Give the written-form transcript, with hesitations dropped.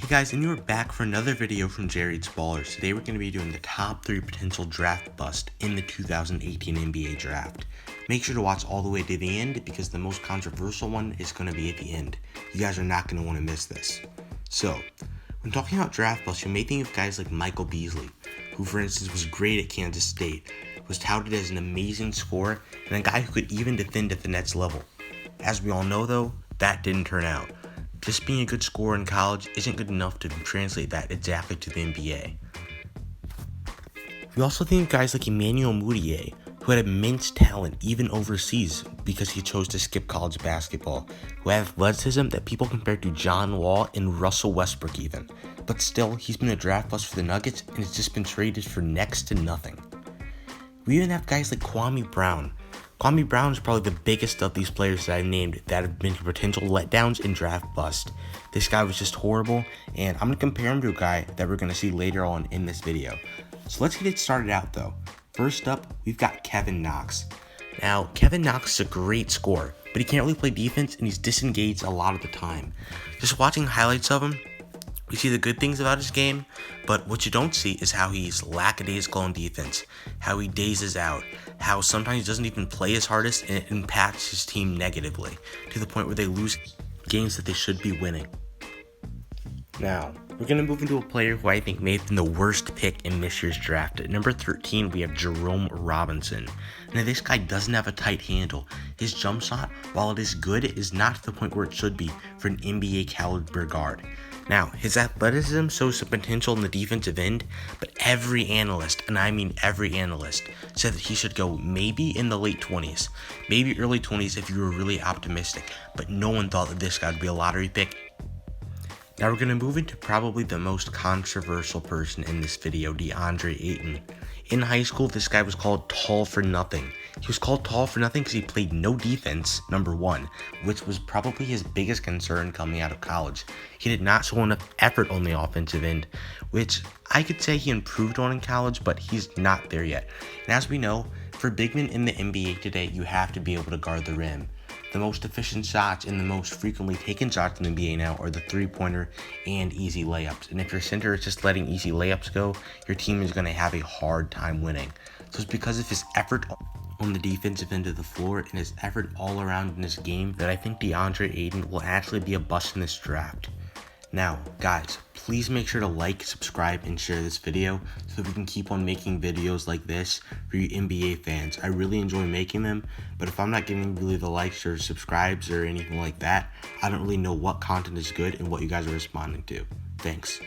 Hey guys, and you are back for another video from Jared's Ballers. Today we're going to be doing the top 3 potential draft bust in the 2018 NBA draft. Make sure to watch all the way to the end because the most controversial one is going to be at the end. You guys are not going to want to miss this. So, when talking about draft busts, you may think of guys like Micheal Beasley, who for instance was great at Kansas State, was touted as an amazing scorer, and a guy who could even defend at the Nets level. As we all know though, that didn't turn out. Just being a good scorer in college isn't good enough to translate that exactly to the NBA. We also think of guys like Emmanuel Mudiay, who had immense talent even overseas because he chose to skip college basketball, who had athleticism that people compare to John Wall and Russell Westbrook even. But still, he's been a draft bust for the Nuggets and has just been traded for next to nothing. We even have guys like Kwame Brown. Kwame Brown is probably the biggest of these players that I've named that have been potential letdowns in draft bust. This guy was just horrible, and I'm going to compare him to a guy that we're going to see later on in this video. So let's get it started out though. First up, we've got Kevin Knox. Now, Kevin Knox is a great scorer, but he can't really play defense and he's disengaged a lot of the time. Just watching highlights of him, we see the good things about his game, but what you don't see is how he's lackadaisical on defense, how he dazes out, how sometimes he doesn't even play his hardest and it impacts his team negatively, to the point where they lose games that they should be winning. Now, we're going to move into a player who I think may have been the worst pick in this year's draft. At number 13, we have Jerome Robinson. Now, this guy doesn't have a tight handle. His jump shot, while it is good, is not to the point where it should be for an NBA caliber guard. Now, his athleticism shows some potential in the defensive end, but every analyst, and I mean every analyst, said that he should go maybe in the late 20s, maybe early 20s if you were really optimistic, but no one thought that this guy would be a lottery pick. Now we're going to move into probably the most controversial person in this video, Deandre Ayton. In high school, this guy was called tall for nothing. He was called tall for nothing because he played no defense, number one, which was probably his biggest concern coming out of college. He did not show enough effort on the offensive end, which I could say he improved on in college, but he's not there yet. And as we know, for big men in the NBA today, you have to be able to guard the rim. The most efficient shots and the most frequently taken shots in the NBA now are the three-pointer and easy layups. And if your center is just letting easy layups go, your team is going to have a hard time winning. So it's because of his effort on the defensive end of the floor and his effort all around in his game that I think Deandre Ayton will actually be a bust in this draft. Now, guys, please make sure to like, subscribe, and share this video so that we can keep on making videos like this for you NBA fans. I really enjoy making them, but if I'm not getting really the likes or subscribes or anything like that, I don't really know what content is good and what you guys are responding to. Thanks.